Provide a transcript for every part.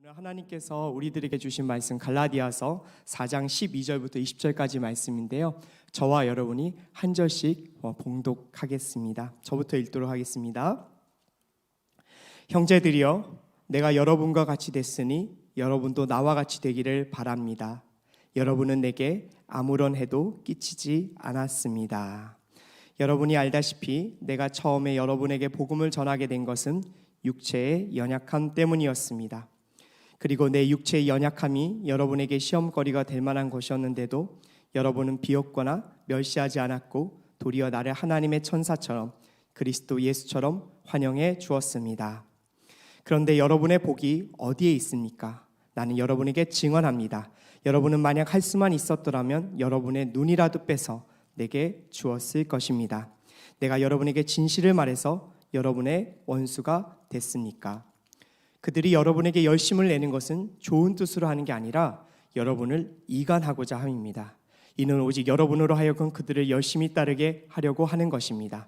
오늘 하나님께서 우리들에게 주신 말씀 갈라디아서 4장 12절부터 20절까지 말씀인데요. 저와 여러분이 한 절씩 봉독하겠습니다. 저부터 읽도록 하겠습니다. 형제들이여, 내가 여러분과 같이 됐으니 여러분도 나와 같이 되기를 바랍니다. 여러분은 내게 아무런 해도 끼치지 않았습니다. 여러분이 알다시피 내가 처음에 여러분에게 복음을 전하게 된 것은 육체의 연약함 때문이었습니다. 그리고 내 육체의 연약함이 여러분에게 시험거리가 될 만한 것이었는데도 여러분은 비웃거나 멸시하지 않았고 도리어 나를 하나님의 천사처럼 그리스도 예수처럼 환영해 주었습니다. 그런데 여러분의 복이 어디에 있습니까? 나는 여러분에게 증언합니다. 여러분은 만약 할 수만 있었더라면 여러분의 눈이라도 빼서 내게 주었을 것입니다. 내가 여러분에게 진실을 말해서 여러분의 원수가 됐습니까? 그들이 여러분에게 열심을 내는 것은 좋은 뜻으로 하는 게 아니라 여러분을 이간하고자 함입니다. 이는 오직 여러분으로 하여금 그들을 열심히 따르게 하려고 하는 것입니다.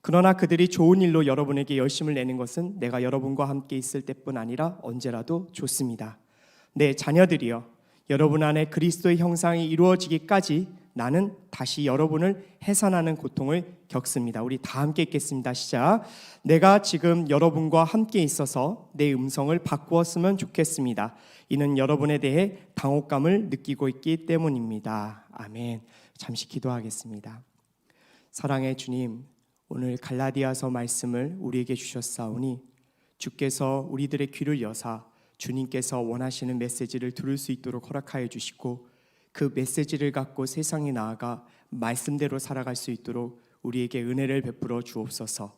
그러나 그들이 좋은 일로 여러분에게 열심을 내는 것은 내가 여러분과 함께 있을 때뿐 아니라 언제라도 좋습니다. 내 자녀들이여, 여러분 안에 그리스도의 형상이 이루어지기까지 나는 다시 여러분을 해산하는 고통을 겪습니다. 우리 다 함께 읽겠습니다. 시작. 내가 지금 여러분과 함께 있어서 내 음성을 바꾸었으면 좋겠습니다. 이는 여러분에 대해 당혹감을 느끼고 있기 때문입니다. 아멘. 잠시 기도하겠습니다. 사랑의 주님, 오늘 갈라디아서 말씀을 우리에게 주셨사오니 주께서 우리들의 귀를 여사 주님께서 원하시는 메시지를 들을 수 있도록 허락하여 주시고 그 메시지를 갖고 세상에 나아가 말씀대로 살아갈 수 있도록 우리에게 은혜를 베풀어 주옵소서.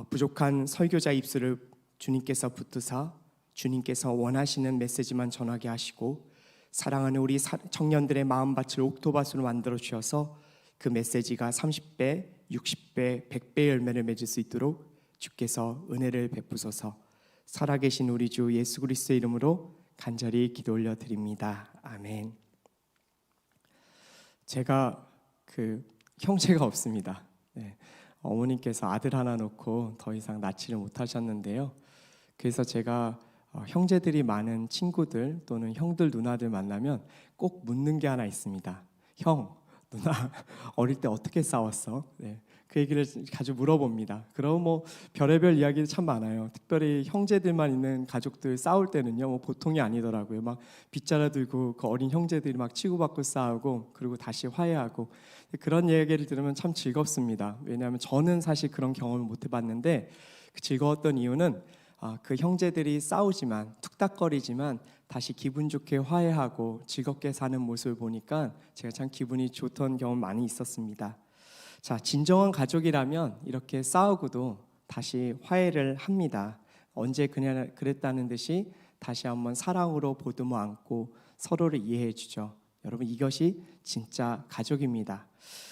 부족한 설교자 입술을 주님께서 붙드사 주님께서 원하시는 메시지만 전하게 하시고 사랑하는 우리 청년들의 마음밭을 옥토밭으로 만들어 주셔서 그 메시지가 30배, 60배, 100배 열매를 맺을 수 있도록 주께서 은혜를 베푸소서. 살아계신 우리 주 예수 그리스도의 이름으로 간절히 기도 올려드립니다. 아멘. 제가 형제가 없습니다. 네. 어머님께서 아들 하나 놓고 더 이상 낳지를 못하셨는데요. 그래서 제가 형제들이 많은 친구들 또는 형들 누나들 만나면 꼭 묻는 게 하나 있습니다. 형, 누나 어릴 때 어떻게 싸웠어? 네. 그 얘기를 자주 물어봅니다. 그럼 별의별 이야기도 참 많아요. 특별히 형제들만 있는 가족들 싸울 때는요, 보통이 아니더라고요. 막 빗자루 들고 그 어린 형제들이 막 치고받고 싸우고 그리고 다시 화해하고 그런 얘기를 들으면 참 즐겁습니다. 왜냐하면 저는 사실 그런 경험을 못 해봤는데 그 즐거웠던 이유는 그 형제들이 싸우지만 툭닥거리지만 다시 기분 좋게 화해하고 즐겁게 사는 모습을 보니까 제가 참 기분이 좋던 경험 많이 있었습니다. 자, 진정한 가족이라면 이렇게 싸우고도 다시 화해를 합니다. 언제 그냥 그랬다는 듯이 다시 한번 사랑으로 보듬어 안고 서로를 이해해 주죠. 여러분, 이것이 진짜 가족입니다.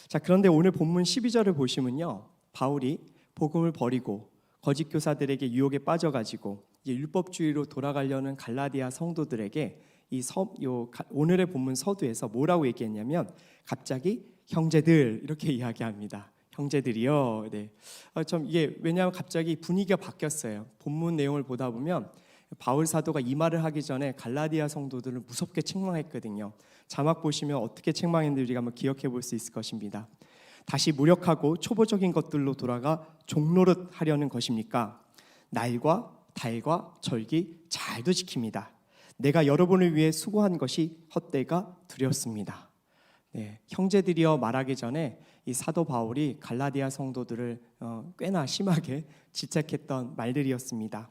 자, 그런데 오늘 본문 12절을 보시면요, 바울이 복음을 버리고 거짓 교사들에게 유혹에 빠져가지고 이제 율법주의로 돌아가려는 갈라디아 성도들에게 오늘의 본문 서두에서 뭐라고 얘기했냐면 갑자기 형제들 이렇게 이야기합니다. 형제들이요. 네. 이게 왜냐하면 갑자기 분위기가 바뀌었어요. 본문 내용을 보다 보면 바울 사도가 이 말을 하기 전에 갈라디아 성도들을 무섭게 책망했거든요. 자막 보시면 어떻게 책망했는지 우리가 한번 기억해 볼 수 있을 것입니다. 다시 무력하고 초보적인 것들로 돌아가 종노릇 하려는 것입니까? 날과 달과 절기 잘도 지킵니다. 내가 여러분을 위해 수고한 것이 헛되가 두렵습니다. 네, 형제들이여 말하기 전에 이 사도 바울이 갈라디아 성도들을 꽤나 심하게 지적했던 말들이었습니다.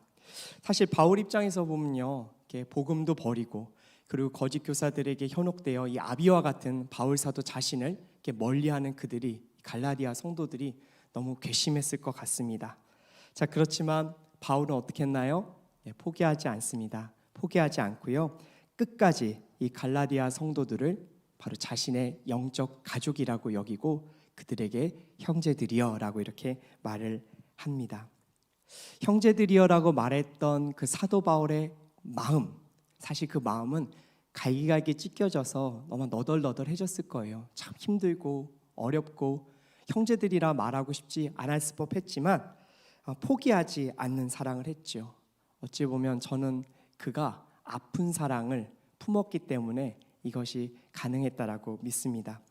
사실 바울 입장에서 보면요, 복음도 버리고 그리고 거짓 교사들에게 현혹되어 이 아비와 같은 바울 사도 자신을 멀리하는 그들이 갈라디아 성도들이 너무 괘씸했을 것 같습니다. 자, 그렇지만 바울은 어떻게 했나요? 네, 포기하지 않습니다. 포기하지 않고요, 끝까지 이 갈라디아 성도들을 바로 자신의 영적 가족이라고 여기고 그들에게 형제들이여라고 이렇게 말을 합니다. 형제들이여라고 말했던 그 사도 바울의 마음, 사실 그 마음은 갈기갈기 찢겨져서 너무 너덜너덜해졌을 거예요. 참 힘들고 어렵고 형제들이라 말하고 싶지 않았을 법했지만 포기하지 않는 사랑을 했죠. 어찌 보면 저는 그가 아픈 사랑을 품었기 때문에 이것이 가능했다라고 믿습니다.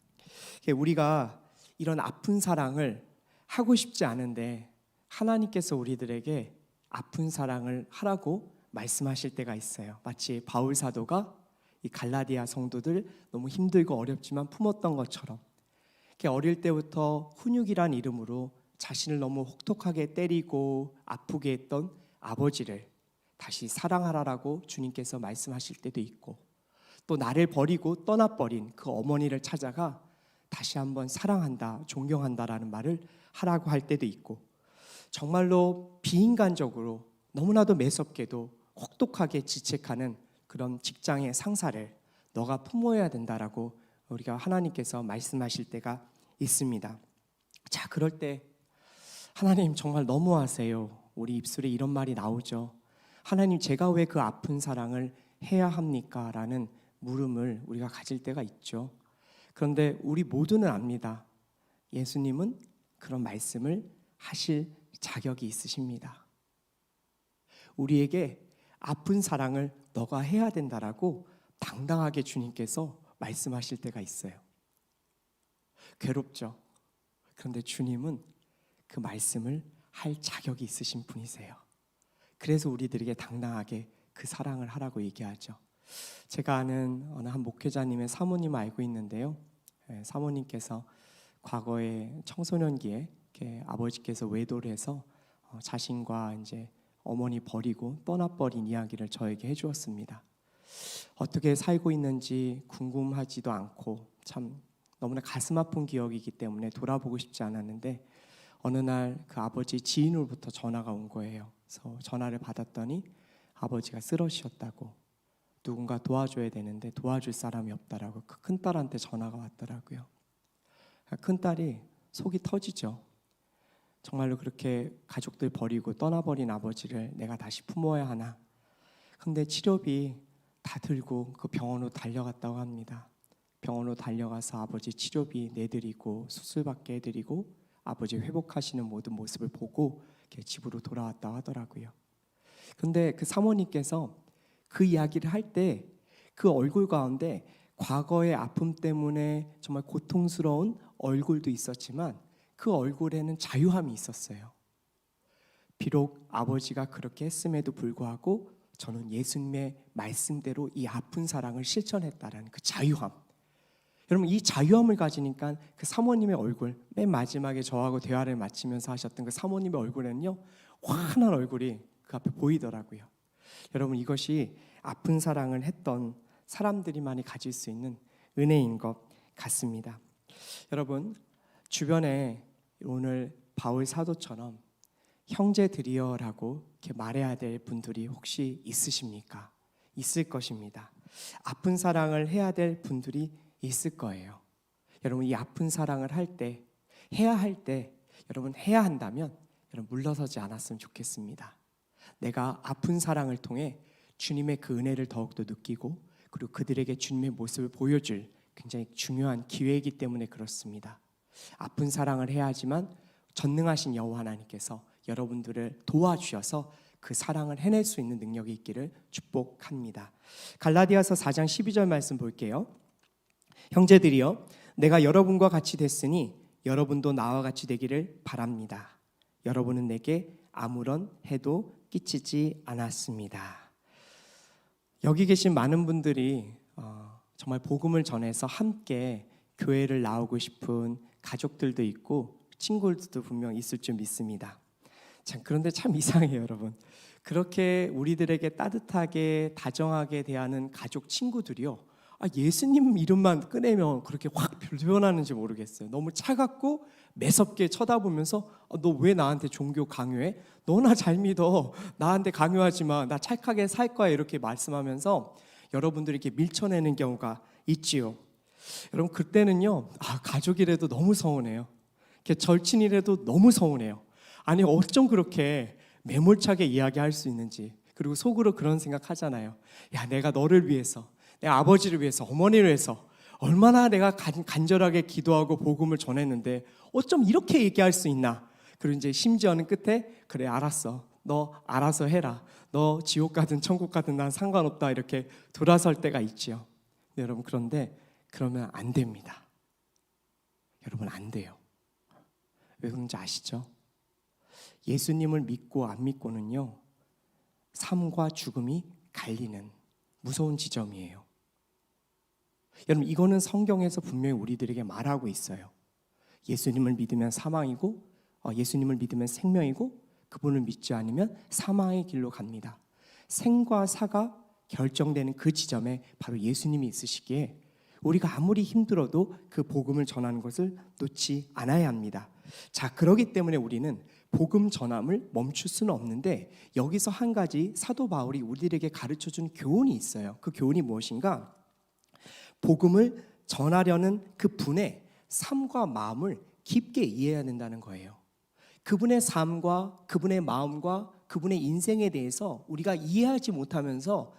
우리가 이런 아픈 사랑을 하고 싶지 않은데 하나님께서 우리들에게 아픈 사랑을 하라고 말씀하실 때가 있어요. 마치 바울 사도가 이 갈라디아 성도들 너무 힘들고 어렵지만 품었던 것처럼 어릴 때부터 훈육이란 이름으로 자신을 너무 혹독하게 때리고 아프게 했던 아버지를 다시 사랑하라라고 주님께서 말씀하실 때도 있고, 또 나를 버리고 떠나버린 그 어머니를 찾아가 다시 한번 사랑한다, 존경한다라는 말을 하라고 할 때도 있고, 정말로 비인간적으로 너무나도 매섭게도 혹독하게 지책하는 그런 직장의 상사를 너가 품어야 된다라고 우리가 하나님께서 말씀하실 때가 있습니다. 자, 그럴 때 하나님 정말 너무하세요. 우리 입술에 이런 말이 나오죠. 하나님, 제가 왜 그 아픈 사랑을 해야 합니까? 라는 물음을 우리가 가질 때가 있죠. 그런데 우리 모두는 압니다. 예수님은 그런 말씀을 하실 자격이 있으십니다. 우리에게 아픈 사랑을 너가 해야 된다라고 당당하게 주님께서 말씀하실 때가 있어요. 괴롭죠. 그런데 주님은 그 말씀을 할 자격이 있으신 분이세요. 그래서 우리들에게 당당하게 그 사랑을 하라고 얘기하죠. 제가 아는 어느 한 목회자님의 사모님을 알고 있는데요. 사모님께서 과거에 청소년기에 아버지께서 외도를 해서 자신과 이제 어머니 버리고 떠나버린 이야기를 저에게 해주었습니다. 어떻게 살고 있는지 궁금하지도 않고 참 너무나 가슴 아픈 기억이기 때문에 돌아보고 싶지 않았는데, 어느 날 그 아버지 지인으로부터 전화가 온 거예요. 그래서 전화를 받았더니 아버지가 쓰러지셨다고, 누군가 도와줘야 되는데 도와줄 사람이 없다라고 그 큰딸한테 전화가 왔더라고요. 큰딸이 속이 터지죠. 정말로 그렇게 가족들 버리고 떠나버린 아버지를 내가 다시 품어야 하나. 근데 치료비 다 들고 그 병원으로 달려갔다고 합니다. 병원으로 달려가서 아버지 치료비 내드리고 수술받게 해드리고 아버지 회복하시는 모든 모습을 보고 집으로 돌아왔다고 하더라고요. 근데 그 사모님께서 그 이야기를 할 때 그 얼굴 가운데 과거의 아픔 때문에 정말 고통스러운 얼굴도 있었지만 그 얼굴에는 자유함이 있었어요. 비록 아버지가 그렇게 했음에도 불구하고 저는 예수님의 말씀대로 이 아픈 사랑을 실천했다라는 그 자유함. 여러분, 이 자유함을 가지니까 그 사모님의 얼굴, 맨 마지막에 저하고 대화를 마치면서 하셨던 그 사모님의 얼굴에는요, 환한 얼굴이 그 앞에 보이더라고요. 여러분, 이것이 아픈 사랑을 했던 사람들이만이 가질 수 있는 은혜인 것 같습니다. 여러분, 주변에 오늘 바울 사도처럼 형제들이여라고 이렇게 말해야 될 분들이 혹시 있으십니까? 있을 것입니다. 아픈 사랑을 해야 될 분들이 있을 거예요. 여러분, 이 아픈 사랑을 할 때, 해야 할 때, 여러분 해야 한다면 여러분 물러서지 않았으면 좋겠습니다. 내가 아픈 사랑을 통해 주님의 그 은혜를 더욱더 느끼고, 그리고 그들에게 주님의 모습을 보여줄 굉장히 중요한 기회이기 때문에 그렇습니다. 아픈 사랑을 해야 하지만 전능하신 여호와 하나님께서 여러분들을 도와주셔서 그 사랑을 해낼 수 있는 능력이 있기를 축복합니다. 갈라디아서 4장 12절 말씀 볼게요. 형제들이여, 내가 여러분과 같이 됐으니 여러분도 나와 같이 되기를 바랍니다. 여러분은 내게 아무런 해도 끼치지 않았습니다. 여기 계신 많은 분들이 정말 복음을 전해서 함께 교회를 나오고 싶은 가족들도 있고 친구들도 분명 있을 줄 믿습니다. 참, 그런데 참 이상해요, 여러분. 그렇게 우리들에게 따뜻하게 다정하게 대하는 가족 친구들이요, 예수님 이름만 꺼내면 그렇게 확 변하는지 모르겠어요. 너무 차갑고 매섭게 쳐다보면서 너 왜 나한테 종교 강요해? 너나 잘 믿어. 나한테 강요하지 마. 나 착하게 살 거야. 이렇게 말씀하면서 여러분들이 이렇게 밀쳐내는 경우가 있지요. 여러분, 그때는요, 가족이라도 너무 서운해요. 절친이라도 너무 서운해요. 아니, 어쩜 그렇게 매몰차게 이야기할 수 있는지. 그리고 속으로 그런 생각하잖아요. 야, 내가 너를 위해서, 내 아버지를 위해서, 어머니를 위해서 얼마나 내가 간절하게 기도하고 복음을 전했는데 어쩜 이렇게 얘기할 수 있나. 그리고 이제 심지어는 끝에 그래, 알았어, 너 알아서 해라. 너 지옥 가든 천국 가든 난 상관없다. 이렇게 돌아설 때가 있지요. 네, 여러분 그런데 그러면 안 됩니다. 여러분 안 돼요. 왜 그런지 아시죠? 예수님을 믿고 안 믿고는요, 삶과 죽음이 갈리는 무서운 지점이에요. 여러분 이거는 성경에서 분명히 우리들에게 말하고 있어요. 예수님을 믿으면 사망이고 예수님을 믿으면 생명이고 그분을 믿지 않으면 사망의 길로 갑니다. 생과 사가 결정되는 그 지점에 바로 예수님이 있으시기에 우리가 아무리 힘들어도 그 복음을 전하는 것을 놓지 않아야 합니다. 자, 그렇기 때문에 우리는 복음 전함을 멈출 수는 없는데 여기서 한 가지 사도 바울이 우리들에게 가르쳐준 교훈이 있어요. 그 교훈이 무엇인가? 복음을 전하려는 그 분의 삶과 마음을 깊게 이해해야 된다는 거예요. 그분의 삶과 그분의 마음과 그분의 인생에 대해서 우리가 이해하지 못하면서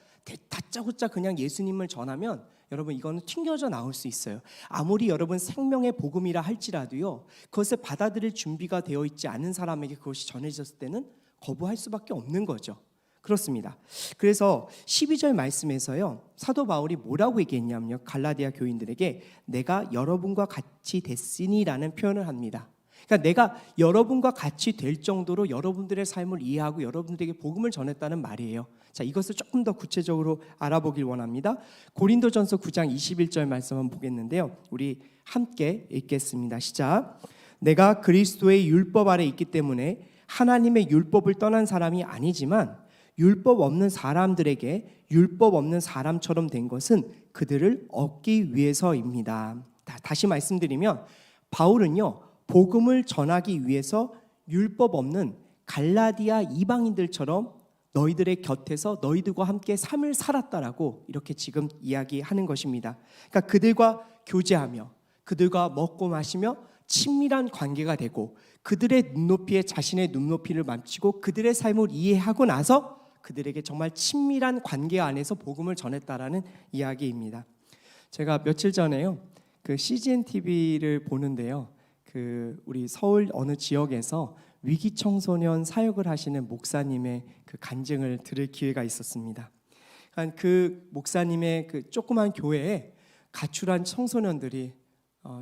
다짜고짜 그냥 예수님을 전하면 여러분 이거는 튕겨져 나올 수 있어요. 아무리 여러분 생명의 복음이라 할지라도요, 그것을 받아들일 준비가 되어 있지 않은 사람에게 그것이 전해졌을 때는 거부할 수밖에 없는 거죠. 그렇습니다. 그래서 12절 말씀에서요, 사도 바울이 뭐라고 얘기했냐면요, 갈라디아 교인들에게 내가 여러분과 같이 됐으니라는 표현을 합니다. 그러니까 내가 여러분과 같이 될 정도로 여러분들의 삶을 이해하고 여러분들에게 복음을 전했다는 말이에요. 자, 이것을 조금 더 구체적으로 알아보길 원합니다. 고린도전서 9장 21절 말씀 한번 보겠는데요, 우리 함께 읽겠습니다. 시작. 내가 그리스도의 율법 아래 있기 때문에 하나님의 율법을 떠난 사람이 아니지만 율법 없는 사람들에게 율법 없는 사람처럼 된 것은 그들을 얻기 위해서입니다. 다시 말씀드리면 바울은요, 복음을 전하기 위해서 율법 없는 갈라디아 이방인들처럼 너희들의 곁에서 너희들과 함께 삶을 살았다라고 이렇게 지금 이야기하는 것입니다. 그러니까 그들과 교제하며 그들과 먹고 마시며 친밀한 관계가 되고 그들의 눈높이에 자신의 눈높이를 맞추고 그들의 삶을 이해하고 나서 그들에게 정말 친밀한 관계 안에서 복음을 전했다라는 이야기입니다. 제가 며칠 전에요, 그 CGN TV를 보는데요, 그 우리 서울 어느 지역에서 위기 청소년 사역을 하시는 목사님의 그 간증을 들을 기회가 있었습니다. 그 목사님의 그 조그만 교회에 가출한 청소년들이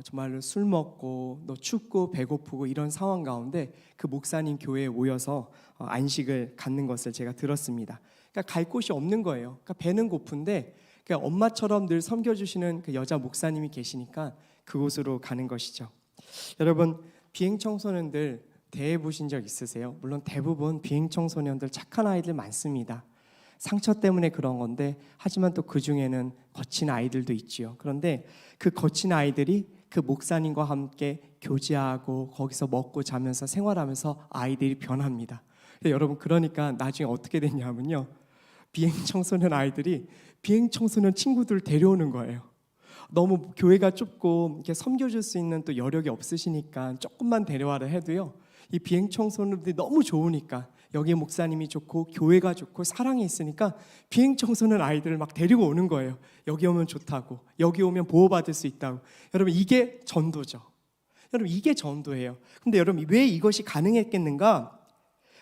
정말로 술 먹고 또 춥고 배고프고 이런 상황 가운데 그 목사님 교회에 모여서 안식을 갖는 것을 제가 들었습니다. 그러니까 갈 곳이 없는 거예요. 그러니까 배는 고픈데 그러니까 엄마처럼 늘 섬겨주시는 그 여자 목사님이 계시니까 그곳으로 가는 것이죠. 여러분 비행 청소년들 대해 보신 적 있으세요? 물론 대부분 비행 청소년들 착한 아이들 많습니다. 상처 때문에 그런 건데 하지만 또 그 중에는 거친 아이들도 있지요. 그런데 그 거친 아이들이 그 목사님과 함께 교제하고 거기서 먹고 자면서 생활하면서 아이들이 변합니다. 여러분 그러니까 나중에 어떻게 됐냐면요, 비행 청소년 아이들이 비행 청소년 친구들을 데려오는 거예요. 너무 교회가 좁고 이렇게 섬겨줄 수 있는 또 여력이 없으시니까 조금만 데려와라 해도요, 이 비행 청소년들이 너무 좋으니까 여기 목사님이 좋고 교회가 좋고 사랑이 있으니까 비행 청소년 아이들을 막 데리고 오는 거예요. 여기 오면 좋다고, 여기 오면 보호받을 수 있다고. 여러분 이게 전도죠. 여러분 이게 전도예요. 근데 여러분 왜 이것이 가능했겠는가?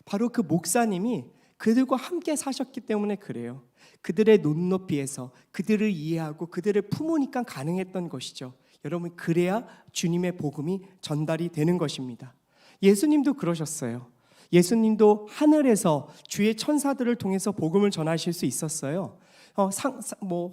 바로 그 목사님이 그들과 함께 사셨기 때문에 그래요. 그들의 눈높이에서 그들을 이해하고 그들을 품으니까 가능했던 것이죠. 여러분 그래야 주님의 복음이 전달이 되는 것입니다. 예수님도 그러셨어요. 예수님도 하늘에서 주의 천사들을 통해서 복음을 전하실 수 있었어요.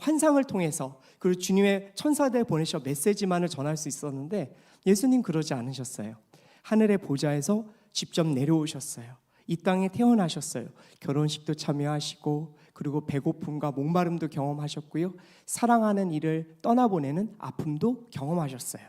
환상을 통해서 그리고 주님의 천사들 보내셔 메시지만을 전할 수 있었는데 예수님 그러지 않으셨어요. 하늘의 보좌에서 직접 내려오셨어요. 이 땅에 태어나셨어요. 결혼식도 참여하시고 그리고 배고픔과 목마름도 경험하셨고요, 사랑하는 이를 떠나보내는 아픔도 경험하셨어요.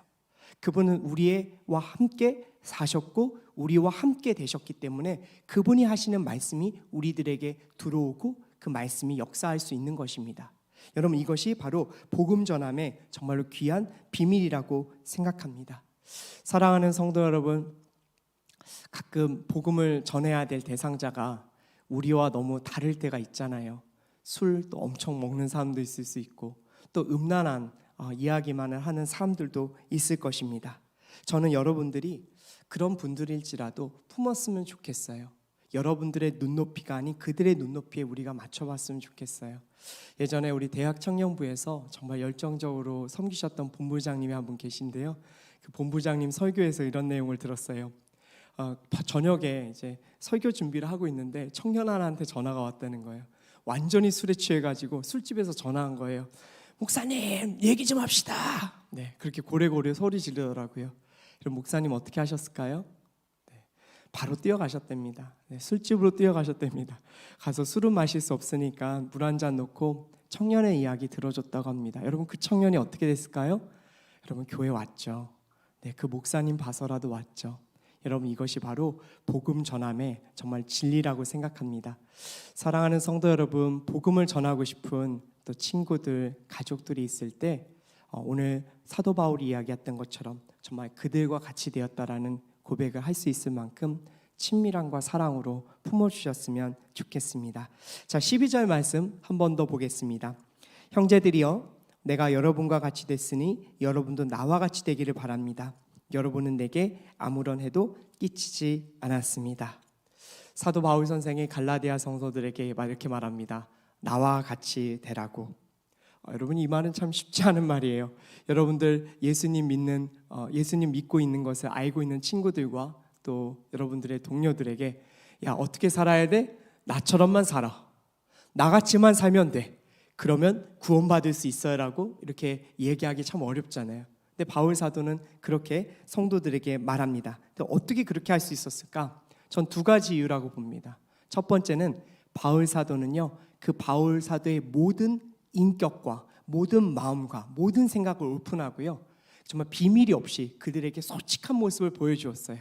그분은 우리와 함께 사셨고 우리와 함께 되셨기 때문에 그분이 하시는 말씀이 우리들에게 들어오고 그 말씀이 역사할 수 있는 것입니다. 여러분 이것이 바로 복음 전함의 정말로 귀한 비밀이라고 생각합니다. 사랑하는 성도 여러분, 가끔 복음을 전해야 될 대상자가 우리와 너무 다를 때가 있잖아요. 술도 엄청 먹는 사람도 있을 수 있고 또 음란한 이야기만을 하는 사람들도 있을 것입니다. 저는 여러분들이 그런 분들일지라도 품었으면 좋겠어요. 여러분들의 눈높이가 아닌 그들의 눈높이에 우리가 맞춰봤으면 좋겠어요. 예전에 우리 대학 청년부에서 정말 열정적으로 섬기셨던 본부장님이 한 분 계신데요. 그 본부장님 설교에서 이런 내용을 들었어요. 저녁에 이제 설교 준비를 하고 있는데 청년 하나한테 전화가 왔다는 거예요. 완전히 술에 취해가지고 술집에서 전화한 거예요. 목사님 얘기 좀 합시다. 네, 그렇게 고래고래 소리 지르더라고요. 그럼 목사님 어떻게 하셨을까요? 네, 바로 뛰어가셨답니다. 네, 술집으로 뛰어가셨답니다. 가서 술은 마실 수 없으니까 물 한 잔 놓고 청년의 이야기 들어줬다고 합니다. 여러분 그 청년이 어떻게 됐을까요? 여러분 교회 왔죠. 네, 그 목사님 봐서라도 왔죠. 여러분 이것이 바로 복음 전함의 정말 진리라고 생각합니다. 사랑하는 성도 여러분, 복음을 전하고 싶은 또 친구들, 가족들이 있을 때 오늘 사도 바울이 이야기했던 것처럼 정말 그들과 같이 되었다라는 고백을 할 수 있을 만큼 친밀함과 사랑으로 품어주셨으면 좋겠습니다. 자, 12절 말씀 한 번 더 보겠습니다. 형제들이여, 내가 여러분과 같이 됐으니 여러분도 나와 같이 되기를 바랍니다. 여러분은 내게 아무런 해도 끼치지 않았습니다. 사도 바울 선생이 갈라디아 성도들에게 이렇게 말합니다. 나와 같이 되라고. 여러분 이 말은 참 쉽지 않은 말이에요. 여러분들 예수님 믿고 있는 것을 알고 있는 친구들과 또 여러분들의 동료들에게 야 어떻게 살아야 돼? 나처럼만 살아. 나같이만 살면 돼. 그러면 구원받을 수 있어요라고 이렇게 얘기하기 참 어렵잖아요. 근데 바울 사도는 그렇게 성도들에게 말합니다. 근데 어떻게 그렇게 할 수 있었을까? 전 두 가지 이유라고 봅니다. 첫 번째는 바울 사도는요, 그 바울 사도의 모든 인격과 모든 마음과 모든 생각을 오픈하고요, 정말 비밀이 없이 그들에게 솔직한 모습을 보여주었어요.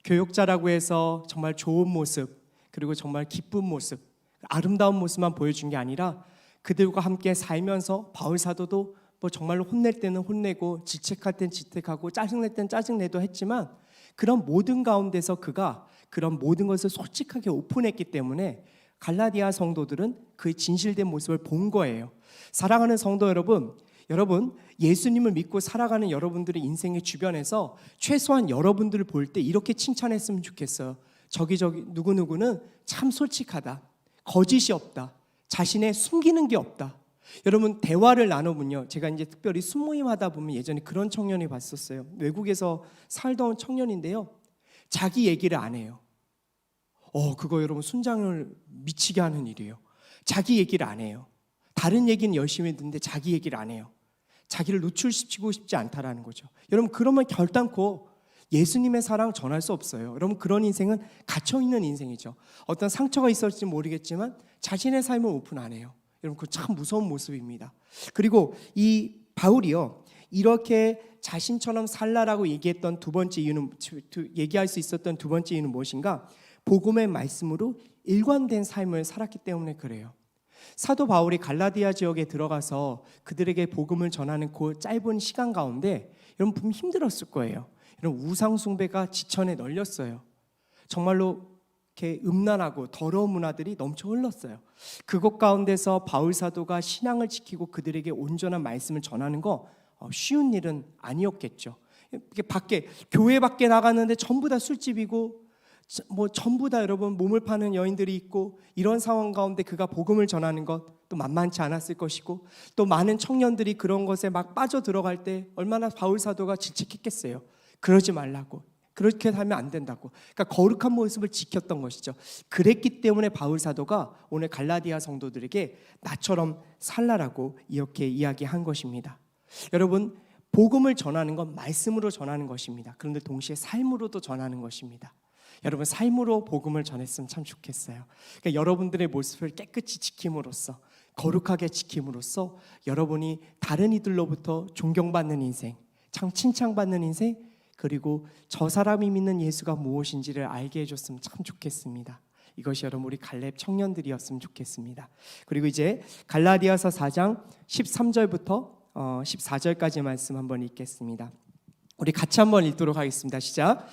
교육자라고 해서 정말 좋은 모습, 그리고 정말 기쁜 모습, 아름다운 모습만 보여준 게 아니라 그들과 함께 살면서 바울 사도도 뭐 정말로 혼낼 때는 혼내고 질책할 땐 질책하고 짜증낼 땐 짜증내도 했지만 그런 모든 가운데서 그가 그런 모든 것을 솔직하게 오픈했기 때문에 갈라디아 성도들은 그 진실된 모습을 본 거예요. 사랑하는 성도 여러분, 예수님을 믿고 살아가는 여러분들의 인생의 주변에서 최소한 여러분들을 볼 때 이렇게 칭찬했으면 좋겠어요. 저기 누구누구는 참 솔직하다. 거짓이 없다. 자신의 숨기는 게 없다. 여러분 대화를 나눠보면요, 제가 이제 특별히 순모임 하다 보면 예전에 그런 청년이 봤었어요. 외국에서 살던 청년인데요, 자기 얘기를 안 해요. 그거 여러분 순장을 미치게 하는 일이에요. 자기 얘기를 안 해요. 다른 얘기는 열심히 듣는데 자기 얘기를 안 해요. 자기를 노출시키고 싶지 않다라는 거죠. 여러분 그러면 결단코 예수님의 사랑 전할 수 없어요. 여러분 그런 인생은 갇혀있는 인생이죠. 어떤 상처가 있을지 모르겠지만 자신의 삶을 오픈 안 해요. 여러분 그거 참 무서운 모습입니다. 그리고 이 바울이요, 이렇게 자신처럼 살라라고 얘기했던 얘기할 수 있었던 두 번째 이유는 무엇인가? 복음의 말씀으로 일관된 삶을 살았기 때문에 그래요. 사도 바울이 갈라디아 지역에 들어가서 그들에게 복음을 전하는 그 짧은 시간 가운데 여러분 분명 힘들었을 거예요. 여러분 우상 숭배가 지천에 널렸어요. 정말로 이렇게 음란하고 더러운 문화들이 넘쳐 흘렀어요. 그것 가운데서 바울 사도가 신앙을 지키고 그들에게 온전한 말씀을 전하는 거 쉬운 일은 아니었겠죠. 교회 밖에 나갔는데 전부 다 술집이고 뭐 전부 다 여러분 몸을 파는 여인들이 있고 이런 상황 가운데 그가 복음을 전하는 것 또 만만치 않았을 것이고 또 많은 청년들이 그런 것에 막 빠져 들어갈 때 얼마나 바울 사도가 질책했겠어요. 그러지 말라고, 그렇게 하면 안 된다고. 그러니까 거룩한 모습을 지켰던 것이죠. 그랬기 때문에 바울 사도가 오늘 갈라디아 성도들에게 나처럼 살라라고 이렇게 이야기한 것입니다. 여러분 복음을 전하는 건 말씀으로 전하는 것입니다. 그런데 동시에 삶으로도 전하는 것입니다. 여러분 삶으로 복음을 전했으면 참 좋겠어요. 그러니까 여러분들의 모습을 깨끗이 지킴으로써, 거룩하게 지킴으로써 여러분이 다른 이들로부터 존경받는 인생, 참 칭찬받는 인생, 그리고 저 사람이 믿는 예수가 무엇인지를 알게 해줬으면 참 좋겠습니다. 이것이 여러분 우리 갈렙 청년들이었으면 좋겠습니다. 그리고 이제 갈라디아서 4장 13절부터 14절까지 말씀 한번 읽겠습니다. 우리 같이 한번 읽도록 하겠습니다. 시작.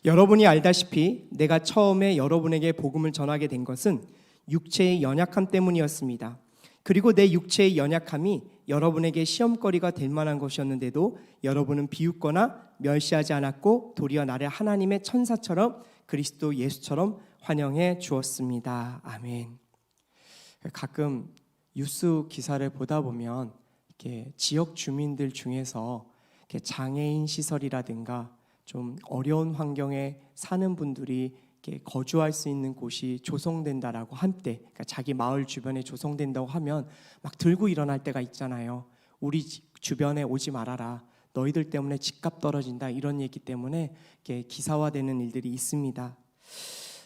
여러분이 알다시피 내가 처음에 여러분에게 복음을 전하게 된 것은 육체의 연약함 때문이었습니다. 그리고 내 육체의 연약함이 여러분에게 시험거리가 될 만한 것이었는데도 여러분은 비웃거나 멸시하지 않았고 도리어 나를 하나님의 천사처럼 그리스도 예수처럼 환영해 주었습니다. 아멘. 가끔 뉴스 기사를 보다 보면 이렇게 지역 주민들 중에서 이렇게 장애인 시설이라든가 좀 어려운 환경에 사는 분들이 이렇게 거주할 수 있는 곳이 조성된다라고 한때, 그러니까 자기 마을 주변에 조성된다고 하면 막 들고 일어날 때가 있잖아요. 우리 주변에 오지 말아라. 너희들 때문에 집값 떨어진다. 이런 얘기 때문에 이렇게 기사화되는 일들이 있습니다.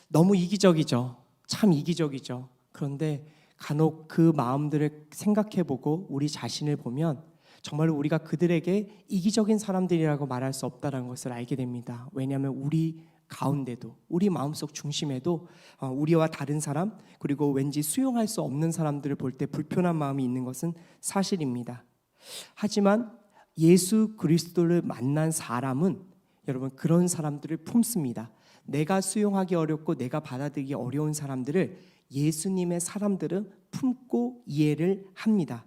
너무 이기적이죠. 참 이기적이죠. 그런데 간혹 그 마음들을 생각해보고 우리 자신을 보면 정말로 우리가 그들에게 이기적인 사람들이라고 말할 수 없다는 것을 알게 됩니다. 왜냐하면 우리 가운데도, 우리 마음속 중심에도 우리와 다른 사람, 그리고 왠지 수용할 수 없는 사람들을 볼 때 불편한 마음이 있는 것은 사실입니다. 하지만 예수 그리스도를 만난 사람은 여러분 그런 사람들을 품습니다. 내가 수용하기 어렵고 내가 받아들이기 어려운 사람들을 예수님의 사람들은 품고 이해를 합니다.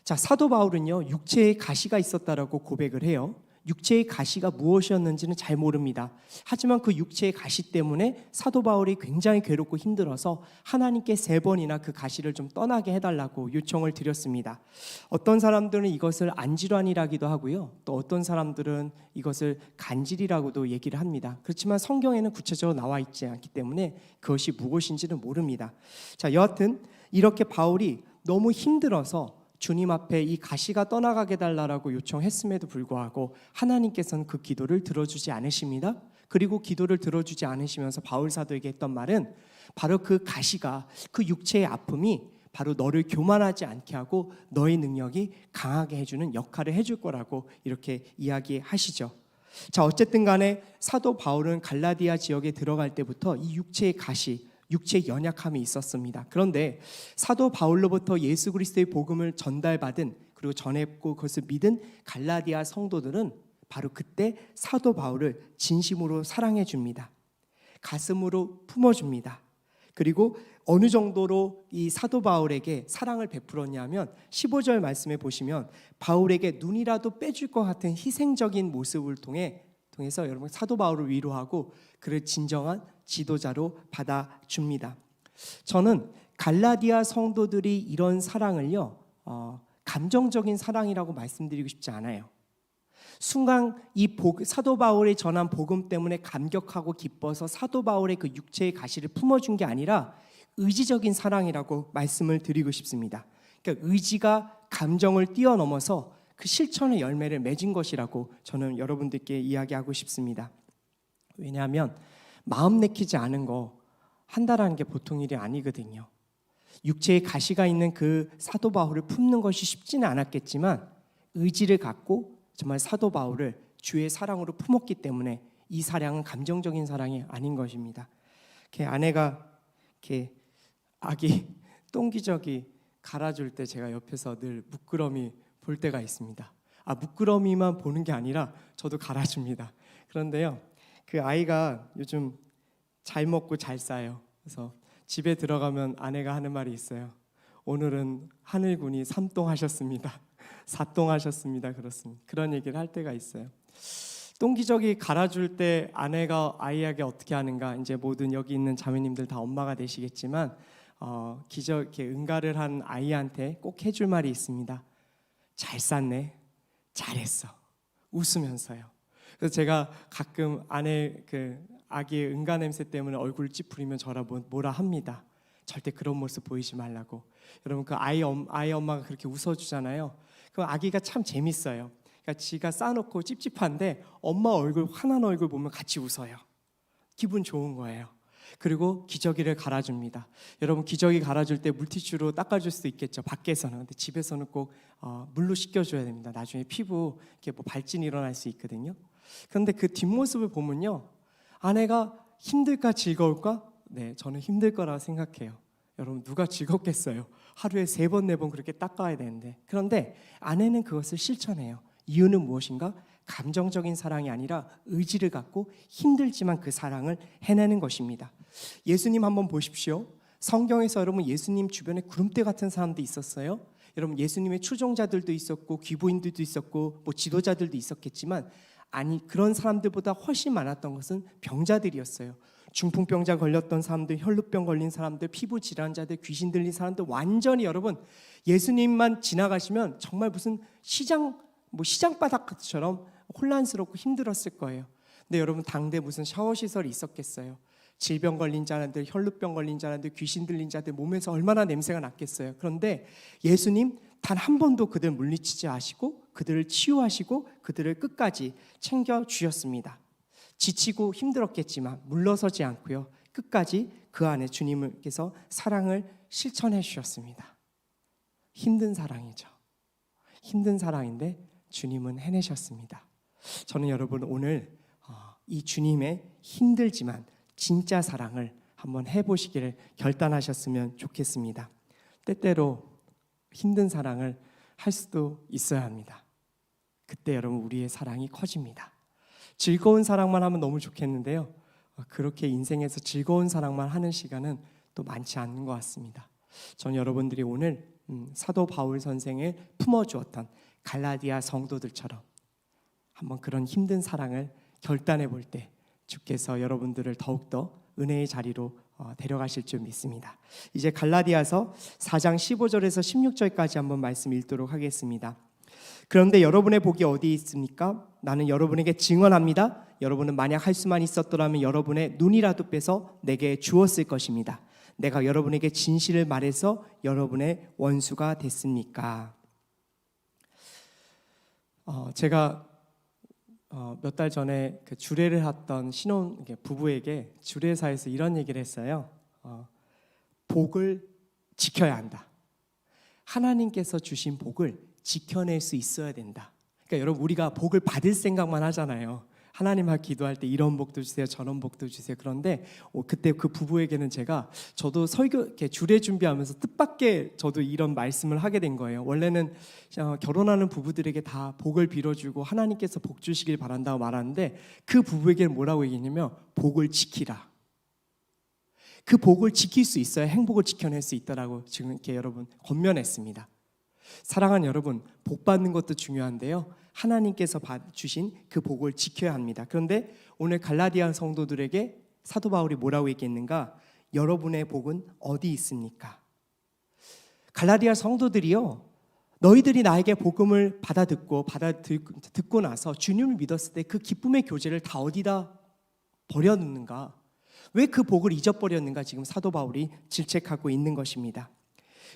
자, 사도 바울은요, 육체에 가시가 있었다라고 고백을 해요. 육체의 가시가 무엇이었는지는 잘 모릅니다. 하지만 그 육체의 가시 때문에 사도 바울이 굉장히 괴롭고 힘들어서 하나님께 3번이나 그 가시를 좀 떠나게 해달라고 요청을 드렸습니다. 어떤 사람들은 이것을 안질환이라기도 하고요, 또 어떤 사람들은 이것을 간질이라고도 얘기를 합니다. 그렇지만 성경에는 구체적으로 나와 있지 않기 때문에 그것이 무엇인지는 모릅니다. 자, 여하튼 이렇게 바울이 너무 힘들어서 주님 앞에 이 가시가 떠나가게 달라고 요청했음에도 불구하고 하나님께서는 그 기도를 들어주지 않으십니다. 그리고 기도를 들어주지 않으시면서 바울 사도에게 했던 말은 바로 그 가시가, 그 육체의 아픔이 바로 너를 교만하지 않게 하고 너의 능력이 강하게 해주는 역할을 해줄 거라고 이렇게 이야기하시죠. 자, 어쨌든 간에 사도 바울은 갈라디아 지역에 들어갈 때부터 이 육체의 가시, 육체의 연약함이 있었습니다. 그런데 사도 바울로부터 예수 그리스도의 복음을 전달받은, 그리고 전했고 그것을 믿은 갈라디아 성도들은 바로 그때 사도 바울을 진심으로 사랑해 줍니다. 가슴으로 품어줍니다. 그리고 어느 정도로 이 사도 바울에게 사랑을 베풀었냐면 15절 말씀에 보시면 바울에게 눈이라도 빼줄 것 같은 희생적인 모습을 통해서 여러분 사도 바울을 위로하고 그를 진정한 지도자로 받아줍니다. 저는 갈라디아 성도들이 이런 사랑을요, 감정적인 사랑이라고 말씀드리고 싶지 않아요. 순간 이 사도 바울이 전한 복음 때문에 감격하고 기뻐서 사도 바울의 그 육체의 가시를 품어준 게 아니라 의지적인 사랑이라고 말씀을 드리고 싶습니다. 그러니까 의지가 감정을 뛰어넘어서 그 실천의 열매를 맺은 것이라고 저는 여러분들께 이야기하고 싶습니다. 왜냐하면 마음 내키지 않은 거 한다라는 게 보통 일이 아니거든요. 육체에 가시가 있는 그 사도 바울을 품는 것이 쉽지는 않았겠지만 의지를 갖고 정말 사도 바울을 주의 사랑으로 품었기 때문에 이 사랑은 감정적인 사랑이 아닌 것입니다. 아내가 이렇게 아기 똥기저귀 갈아줄 때 제가 옆에서 늘 부끄러움이 볼 때가 있습니다. 부끄러움이만 보는 게 아니라 저도 갈아줍니다. 그런데요, 그 아이가 요즘 잘 먹고 잘 싸요. 그래서 집에 들어가면 아내가 하는 말이 있어요. 오늘은 하늘군이 3똥하셨습니다. 4똥하셨습니다. 그렇습니다. 그런 얘기를 할 때가 있어요. 똥기저귀 갈아줄 때 아내가 아이에게 어떻게 하는가, 이제 모든 여기 있는 자매님들 다 엄마가 되시겠지만 이렇게 응가를 한 아이한테 꼭 해줄 말이 있습니다. 잘 쌌네, 잘했어, 웃으면서요. 그래서 제가 가끔 아내 아기의 응가 냄새 때문에 얼굴 찌푸리면 저라 뭐라 합니다. 절대 그런 모습 보이지 말라고. 여러분 그 아이 엄마가 그렇게 웃어주잖아요. 그 아기가 참 재밌어요. 그러니까 지가 싸놓고 찝찝한데 엄마 얼굴, 환한 얼굴 보면 같이 웃어요. 기분 좋은 거예요. 그리고 기저귀를 갈아줍니다. 여러분 기저귀 갈아줄 때 물티슈로 닦아줄 수도 있겠죠, 밖에서는. 근데 집에서는 꼭 물로 씻겨줘야 됩니다. 나중에 피부 이렇게 발진이 일어날 수 있거든요. 그런데 그 뒷모습을 보면요, 아내가 힘들까 즐거울까? 네, 저는 힘들 거라고 생각해요. 여러분 누가 즐겁겠어요? 하루에 3번 4번 그렇게 닦아야 되는데. 그런데 아내는 그것을 실천해요. 이유는 무엇인가? 감정적인 사랑이 아니라 의지를 갖고 힘들지만 그 사랑을 해내는 것입니다. 예수님 한번 보십시오. 성경에서 여러분 예수님 주변에 구름대 같은 사람도 있었어요. 여러분 예수님의 추종자들도 있었고 귀부인들도 있었고 지도자들도 있었겠지만, 아니 그런 사람들보다 훨씬 많았던 것은 병자들이었어요. 중풍병자 걸렸던 사람들, 혈루병 걸린 사람들, 피부 질환자들, 귀신 들린 사람들, 완전히 여러분 예수님만 지나가시면 정말 무슨 시장바닥처럼 혼란스럽고 힘들었을 거예요. 근데 여러분 당대 무슨 샤워 시설이 있었겠어요? 질병 걸린 자들, 혈루병 걸린 자들, 귀신 들린 자들 몸에서 얼마나 냄새가 났겠어요. 그런데 예수님 단 한 번도 그들 물리치지 않으시고 그들을 치유하시고 그들을 끝까지 챙겨 주셨습니다. 지치고 힘들었겠지만 물러서지 않고요, 끝까지 그 안에 주님께서 사랑을 실천해 주셨습니다. 힘든 사랑이죠. 힘든 사랑인데 주님은 해내셨습니다. 저는 여러분 오늘 이 주님의 힘들지만 진짜 사랑을 한번 해보시기를 결단하셨으면 좋겠습니다. 때때로 힘든 사랑을 할 수도 있어야 합니다. 그때 여러분 우리의 사랑이 커집니다. 즐거운 사랑만 하면 너무 좋겠는데요, 그렇게 인생에서 즐거운 사랑만 하는 시간은 또 많지 않은 것 같습니다. 저는 여러분들이 오늘 사도 바울 선생을 품어주었던 갈라디아 성도들처럼 한번 그런 힘든 사랑을 결단해 볼 때 주께서 여러분들을 더욱더 은혜의 자리로 데려가실 줄 믿습니다. 이제 갈라디아서 4장 15절에서 16절까지 한번 말씀 읽도록 하겠습니다. 그런데 여러분의 복이 어디 있습니까? 나는 여러분에게 증언합니다. 여러분은 만약 할 수만 있었더라면 여러분의 눈이라도 빼서 내게 주었을 것입니다. 내가 여러분에게 진실을 말해서 여러분의 원수가 됐습니까? 제가 몇 달 전에 그 주례를 했던 신혼 부부에게 주례사에서 이런 얘기를 했어요. 복을 지켜야 한다. 하나님께서 주신 복을 지켜낼 수 있어야 된다. 그러니까 여러분 우리가 복을 받을 생각만 하잖아요. 하나님 앞 기도할 때 이런 복도 주세요, 저런 복도 주세요. 그런데 그때 그 부부에게는 저도 설교 이렇게 주례 준비하면서 뜻밖의 저도 이런 말씀을 하게 된 거예요. 원래는 결혼하는 부부들에게 다 복을 빌어주고 하나님께서 복 주시길 바란다고 말하는데 그 부부에게는 뭐라고 얘기했냐면 복을 지키라. 그 복을 지킬 수 있어야 행복을 지켜낼 수 있다라고 지금 이렇게 여러분 권면했습니다. 사랑하는 여러분, 복 받는 것도 중요한데요, 하나님께서 주신 그 복을 지켜야 합니다. 그런데 오늘 갈라디아 성도들에게 사도 바울이 뭐라고 얘기했는가? 여러분의 복은 어디 있습니까? 갈라디아 성도들이요, 너희들이 나에게 복음을 듣고 나서 주님을 믿었을 때 그 기쁨의 교제를 다 어디다 버렸는가? 왜 그 복을 잊어버렸는가? 지금 사도 바울이 질책하고 있는 것입니다.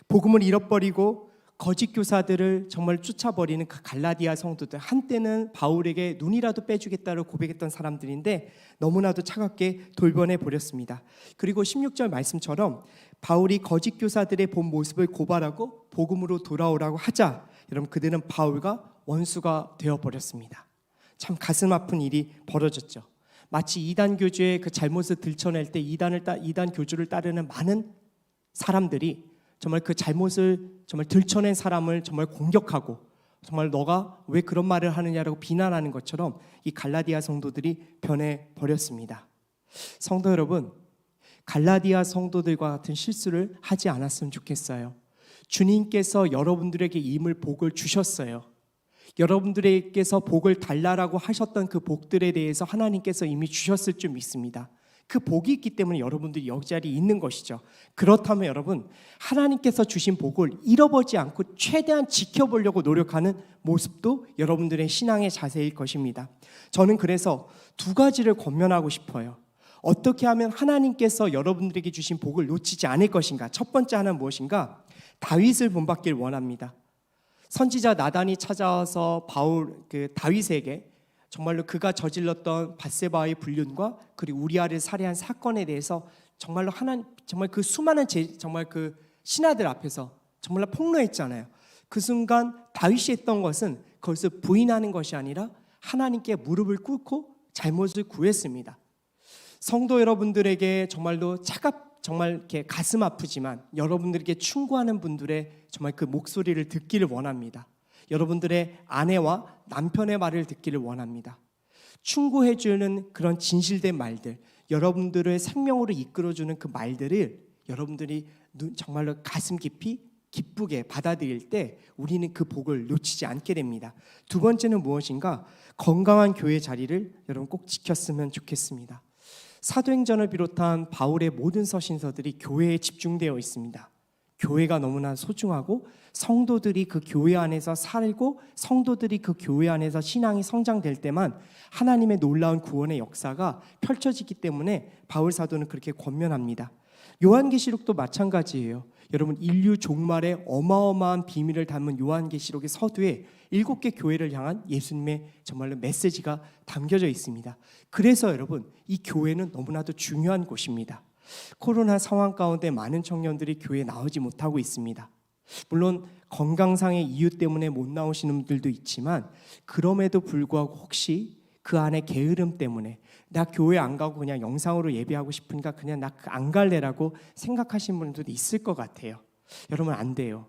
복음을 잃어버리고 거짓 교사들을 정말 쫓아버리는 그 갈라디아 성도들, 한때는 바울에게 눈이라도 빼주겠다고 고백했던 사람들인데 너무나도 차갑게 돌변해 버렸습니다. 그리고 16절 말씀처럼 바울이 거짓 교사들의 본 모습을 고발하고 복음으로 돌아오라고 하자 여러분 그들은 바울과 원수가 되어버렸습니다. 참 가슴 아픈 일이 벌어졌죠. 마치 이단 교주의 그 잘못을 들춰낼 때 이단 교주를 따르는 많은 사람들이 정말 그 잘못을 정말 들춰낸 사람을 정말 공격하고 정말 너가 왜 그런 말을 하느냐라고 비난하는 것처럼 이 갈라디아 성도들이 변해버렸습니다. 성도 여러분, 갈라디아 성도들과 같은 실수를 하지 않았으면 좋겠어요. 주님께서 여러분들에게 임을 복을 주셨어요. 여러분들에게서 복을 달라라고 하셨던 그 복들에 대해서 하나님께서 이미 주셨을 줄 믿습니다. 그 복이 있기 때문에 여러분들이 여기 자리에 있는 것이죠. 그렇다면 여러분, 하나님께서 주신 복을 잃어버리지 않고 최대한 지켜보려고 노력하는 모습도 여러분들의 신앙의 자세일 것입니다. 저는 그래서 두 가지를 권면하고 싶어요. 어떻게 하면 하나님께서 여러분들에게 주신 복을 놓치지 않을 것인가? 첫 번째 하나는 무엇인가? 다윗을 본받길 원합니다. 선지자 나단이 찾아와서 다윗에게 정말로 그가 저질렀던 밧세바의 불륜과 그리고 우리아를 살해한 사건에 대해서 정말 그 수많은 정말 그 신하들 앞에서 정말 폭로했잖아요. 그 순간 다윗이 했던 것은 그것을 부인하는 것이 아니라 하나님께 무릎을 꿇고 잘못을 구했습니다. 성도 여러분들에게 정말로 정말 이렇게 가슴 아프지만 여러분들에게 충고하는 분들의 정말 그 목소리를 듣기를 원합니다. 여러분들의 아내와 남편의 말을 듣기를 원합니다. 충고해주는 그런 진실된 말들, 여러분들의 생명으로 이끌어주는 그 말들을 여러분들이 정말로 가슴 깊이 기쁘게 받아들일 때 우리는 그 복을 놓치지 않게 됩니다. 두 번째는 무엇인가? 건강한 교회 자리를 여러분 꼭 지켰으면 좋겠습니다. 사도행전을 비롯한 바울의 모든 서신서들이 교회에 집중되어 있습니다. 교회가 너무나 소중하고 성도들이 그 교회 안에서 살고 성도들이 그 교회 안에서 신앙이 성장될 때만 하나님의 놀라운 구원의 역사가 펼쳐지기 때문에 바울 사도는 그렇게 권면합니다. 요한계시록도 마찬가지예요. 여러분, 인류 종말의 어마어마한 비밀을 담은 요한계시록의 서두에 7개 교회를 향한 예수님의 정말로 메시지가 담겨져 있습니다. 그래서 여러분, 이 교회는 너무나도 중요한 곳입니다. 코로나 상황 가운데 많은 청년들이 교회에 나오지 못하고 있습니다. 물론 건강상의 이유 때문에 못 나오시는 분들도 있지만, 그럼에도 불구하고 혹시 그 안에 게으름 때문에 나 교회 안 가고 그냥 영상으로 예배하고 싶으니까 그냥 나 안 갈래라고 생각하시는 분들도 있을 것 같아요. 여러분, 안 돼요.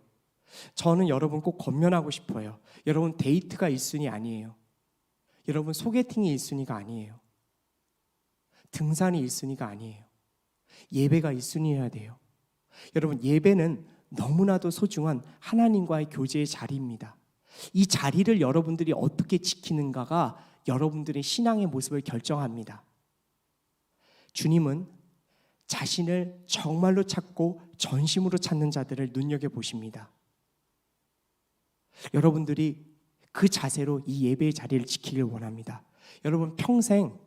저는 여러분 꼭 권면하고 싶어요. 여러분, 데이트가 1순위 아니에요. 여러분, 소개팅이 1순위가 아니에요. 등산이 1순위가 아니에요. 예배가 1순위여야 돼요. 여러분, 예배는 너무나도 소중한 하나님과의 교제의 자리입니다. 이 자리를 여러분들이 어떻게 지키는가가 여러분들의 신앙의 모습을 결정합니다. 주님은 자신을 정말로 찾고 전심으로 찾는 자들을 눈여겨보십니다. 여러분들이 그 자세로 이 예배의 자리를 지키길 원합니다. 여러분, 평생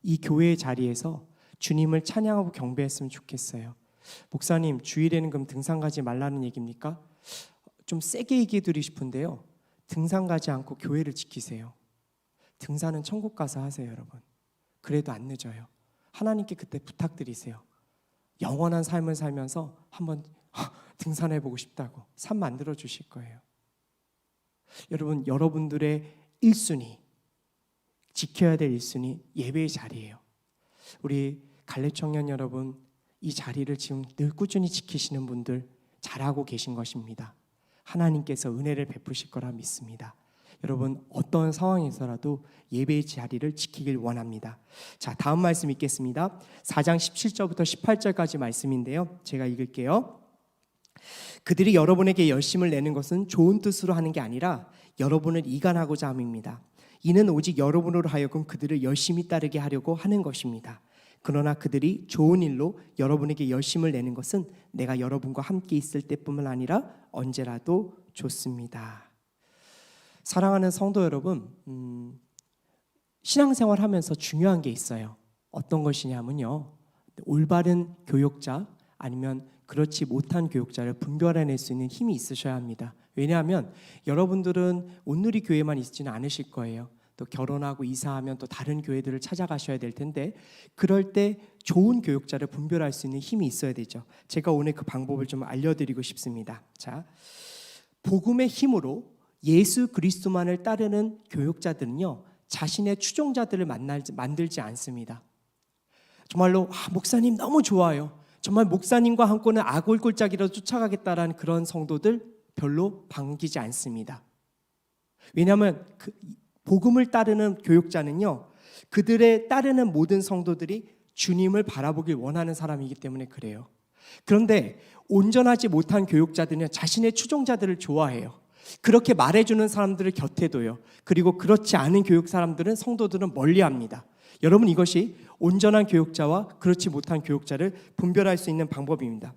이 교회의 자리에서 주님을 찬양하고 경배했으면 좋겠어요. 목사님, 주일에는 그럼 등산 가지 말라는 얘기입니까? 좀 세게 얘기해 드리고 싶은데요, 등산 가지 않고 교회를 지키세요. 등산은 천국 가서 하세요. 여러분, 그래도 안 늦어요. 하나님께 그때 부탁드리세요. 영원한 삶을 살면서 한번 등산해보고 싶다고 산 만들어 주실 거예요. 여러분, 여러분들의 1순위, 지켜야 될 1순위 예배의 자리예요. 우리 갈래 청년 여러분, 이 자리를 지금 늘 꾸준히 지키시는 분들 잘하고 계신 것입니다. 하나님께서 은혜를 베푸실 거라 믿습니다. 여러분, 어떤 상황에서라도 예배의 자리를 지키길 원합니다. 자, 다음 말씀 읽겠습니다. 4장 17절부터 18절까지 말씀인데요, 제가 읽을게요. 그들이 여러분에게 열심을 내는 것은 좋은 뜻으로 하는 게 아니라 여러분을 이간하고자 함입니다. 이는 오직 여러분으로 하여금 그들을 열심히 따르게 하려고 하는 것입니다. 그러나 그들이 좋은 일로 여러분에게 열심을 내는 것은 내가 여러분과 함께 있을 때뿐만 아니라 언제라도 좋습니다. 사랑하는 성도 여러분, 신앙생활 하면서 중요한 게 있어요. 어떤 것이냐면요, 올바른 교육자 아니면 그렇지 못한 교육자를 분별해낼 수 있는 힘이 있으셔야 합니다. 왜냐하면 여러분들은 온누리 교회만 있지는 않으실 거예요. 또 결혼하고 이사하면 또 다른 교회들을 찾아가셔야 될 텐데, 그럴 때 좋은 교육자를 분별할 수 있는 힘이 있어야 되죠. 제가 오늘 그 방법을 좀 알려드리고 싶습니다. 자, 복음의 힘으로 예수 그리스도만을 따르는 교육자들은요, 자신의 추종자들을 만들지 않습니다. 정말로 목사님 너무 좋아요, 정말 목사님과 함께는 아골골짜기로 쫓아가겠다라는 그런 성도들 별로 반기지 않습니다. 왜냐하면 복음을 따르는 교육자는요, 그들의 따르는 모든 성도들이 주님을 바라보길 원하는 사람이기 때문에 그래요. 그런데 온전하지 못한 교육자들은 자신의 추종자들을 좋아해요. 그렇게 말해주는 사람들을 곁에 둬요. 그리고 그렇지 않은 교육 사람들은, 성도들은 멀리합니다. 여러분, 이것이 온전한 교육자와 그렇지 못한 교육자를 분별할 수 있는 방법입니다.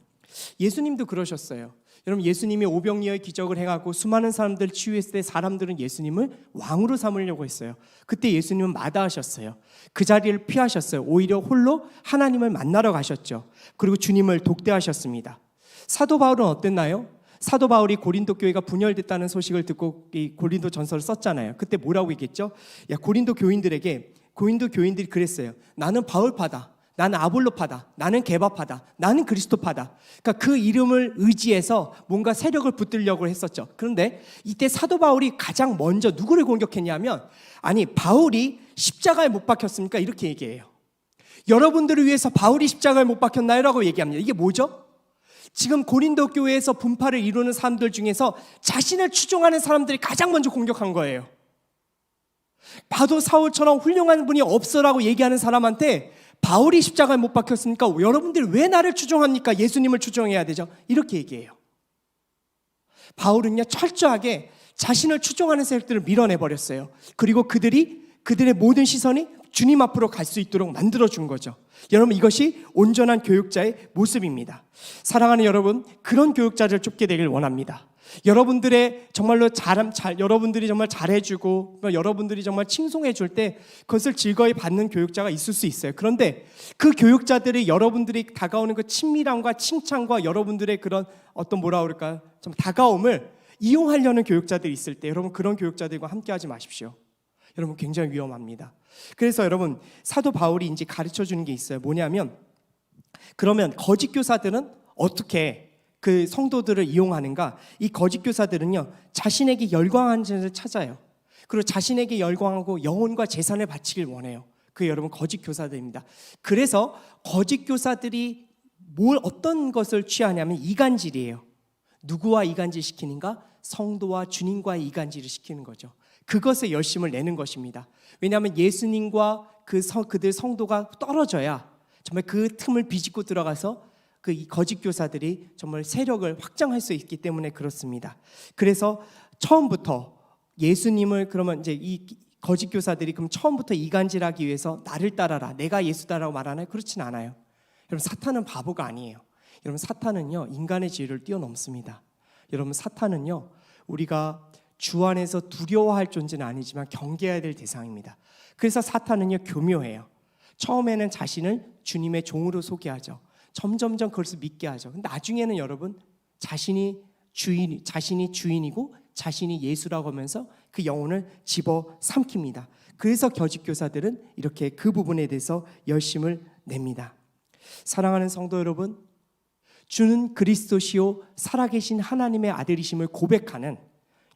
예수님도 그러셨어요. 여러분, 예수님이 오병이어의 기적을 행하고 수많은 사람들을 치유했을 때 사람들은 예수님을 왕으로 삼으려고 했어요. 그때 예수님은 마다하셨어요. 그 자리를 피하셨어요. 오히려 홀로 하나님을 만나러 가셨죠. 그리고 주님을 독대하셨습니다. 사도 바울은 어땠나요? 사도 바울이 고린도 교회가 분열됐다는 소식을 듣고 이 고린도 전서를 썼잖아요. 그때 뭐라고 얘기했죠? 고린도 교인들이 그랬어요. 나는 바울파다, 나는 아볼로파다, 나는 게바파다, 나는 그리스도파다. 그러니까 그 이름을 의지해서 뭔가 세력을 붙들려고 했었죠. 그런데 이때 사도 바울이 가장 먼저 누구를 공격했냐면, 아니, 바울이 십자가에 못 박혔습니까? 이렇게 얘기해요. 여러분들을 위해서 바울이 십자가에 못 박혔나요? 라고 얘기합니다. 이게 뭐죠? 지금 고린도 교회에서 분파를 이루는 사람들 중에서 자신을 추종하는 사람들이 가장 먼저 공격한 거예요. 봐도 사울처럼 훌륭한 분이 없어라고 얘기하는 사람한테 바울이 십자가에 못 박혔으니까 여러분들이 왜 나를 추종합니까? 예수님을 추종해야 되죠. 이렇게 얘기해요. 바울은요, 철저하게 자신을 추종하는 세력들을 밀어내버렸어요. 그리고 그들의 모든 시선이 주님 앞으로 갈 수 있도록 만들어 준 거죠. 여러분, 이것이 온전한 교육자의 모습입니다. 사랑하는 여러분, 그런 교육자를 쫓게 되길 원합니다. 여러분들의 정말로 여러분들이 정말 잘해주고 여러분들이 정말 칭송해 줄 때 그것을 즐거이 받는 교육자가 있을 수 있어요. 그런데 그 교육자들이 여러분들이 다가오는 그 친밀함과 칭찬과 여러분들의 그런 어떤 뭐라 그럴까 좀 다가옴을 이용하려는 교육자들이 있을 때 여러분, 그런 교육자들과 함께하지 마십시오. 여러분, 굉장히 위험합니다. 그래서 여러분, 사도 바울이 이제 가르쳐 주는 게 있어요. 뭐냐면, 그러면 거짓 교사들은 어떻게 그 성도들을 이용하는가? 이 거짓 교사들은요, 자신에게 열광하는 자를 찾아요. 그리고 자신에게 열광하고 영혼과 재산을 바치길 원해요. 그게 여러분 거짓 교사들입니다. 그래서 거짓 교사들이 어떤 것을 취하냐면 이간질이에요. 누구와 이간질 시키는가? 성도와 주님과의 이간질을 시키는 거죠. 그것에 열심을 내는 것입니다. 왜냐하면 예수님과 그들 성도가 떨어져야 정말 그 틈을 비집고 들어가서 그 거짓 교사들이 정말 세력을 확장할 수 있기 때문에 그렇습니다. 그래서 처음부터 예수님을 그러면 이제 이 거짓 교사들이 그럼 처음부터 이간질하기 위해서 나를 따라라, 내가 예수다라고 말하나요? 그렇진 않아요. 여러분, 사탄은 바보가 아니에요. 여러분, 사탄은요 인간의 지혜를 뛰어넘습니다. 여러분, 사탄은요 우리가 주 안에서 두려워할 존재는 아니지만 경계해야 될 대상입니다. 그래서 사탄은요 교묘해요. 처음에는 자신을 주님의 종으로 소개하죠. 점점점 그것을 믿게 하죠. 근데 나중에는 여러분, 자신이 주인이고 자신이 예수라고 하면서 그 영혼을 집어삼킵니다. 그래서 거짓 교사들은 이렇게 그 부분에 대해서 열심을 냅니다. 사랑하는 성도 여러분, 주는 그리스도시요 살아계신 하나님의 아들이심을 고백하는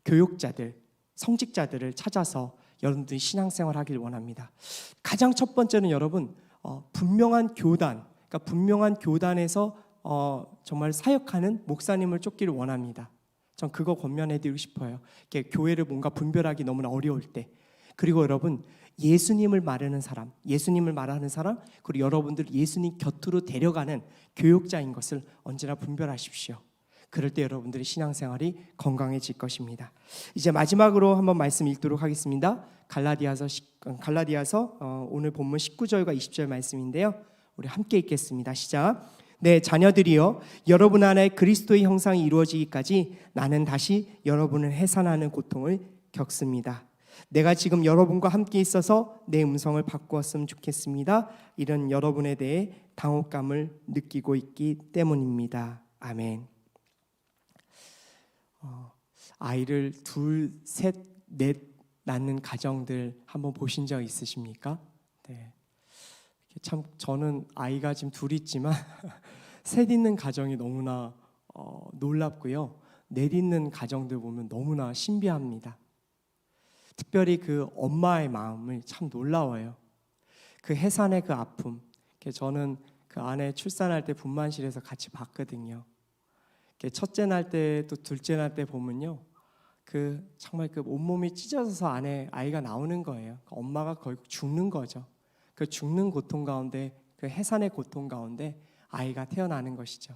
교육자들, 성직자들을 찾아서 여러분들이 신앙생활 하길 원합니다. 가장 첫 번째는 여러분, 분명한 교단, 그러니까 분명한 교단에서 정말 사역하는 목사님을 쫓기를 원합니다. 전 그거 권면해드리고 싶어요. 이렇게 교회를 뭔가 분별하기 너무나 어려울 때. 그리고 여러분, 예수님을 말하는 사람, 그리고 여러분들 예수님 곁으로 데려가는 교육자인 것을 언제나 분별하십시오. 그럴 때 여러분들의 신앙생활이 건강해질 것입니다. 이제 마지막으로 한번 말씀 읽도록 하겠습니다. 갈라디아서 오늘 본문 19절과 20절 말씀인데요. 우리 함께 읽겠습니다. 시작. 네, 자녀들이여, 여러분 안에 그리스도의 형상이 이루어지기까지 나는 다시 여러분을 해산하는 고통을 겪습니다. 내가 지금 여러분과 함께 있어서 내 음성을 바꾸었으면 좋겠습니다. 이런 여러분에 대해 당혹감을 느끼고 있기 때문입니다. 아멘. 아이를 둘, 셋, 넷 낳는 가정들 한번 보신 적 있으십니까? 네. 참 저는 아이가 지금 둘 있지만 셋 있는 가정이 너무나 놀랍고요. 넷 있는 가정들 보면 너무나 신비합니다. 특별히 그 엄마의 마음을 참 놀라워요. 그 해산의 그 아픔. 저는 그 아내 출산할 때 분만실에서 같이 봤거든요. 첫째 날 때 또 둘째 날 때 보면요, 그 정말 그 온몸이 찢어져서 안에 아이가 나오는 거예요. 엄마가 거의 죽는 거죠. 그 죽는 고통 가운데, 그 해산의 고통 가운데 아이가 태어나는 것이죠.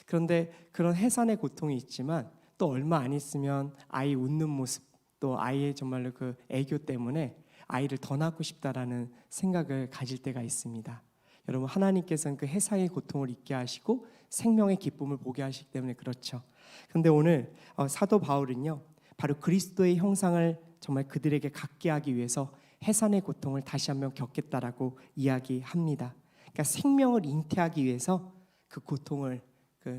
그런데 그런 해산의 고통이 있지만 또 얼마 안 있으면 아이 웃는 모습, 또 아이의 정말로 그 애교 때문에 아이를 더 낳고 싶다라는 생각을 가질 때가 있습니다. 여러분, 하나님께서는 그 해상의 고통을 잊게 하시고 생명의 기쁨을 보게 하시기 때문에 그렇죠. 그런데 오늘 사도 바울은요, 바로 그리스도의 형상을 정말 그들에게 갖게 하기 위해서 해산의 고통을 다시 한번 겪겠다라고 이야기합니다. 그러니까 생명을 잉태하기 위해서 그 고통을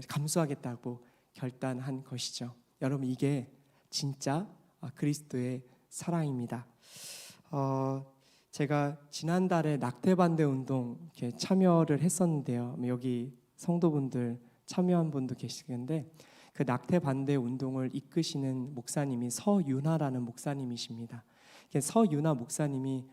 감수하겠다고 결단한 것이죠. 여러분, 이게 진짜 그리스도의 사랑입니다. 제가 지난달에 낙태반대 운동 참여를 했었는데요. 여기 성도분들 참여한 분도 계시는데 그 낙태반대 운동을 이끄시는 목사님이 서윤아라는 목사님이십니다. 서윤아 목사님이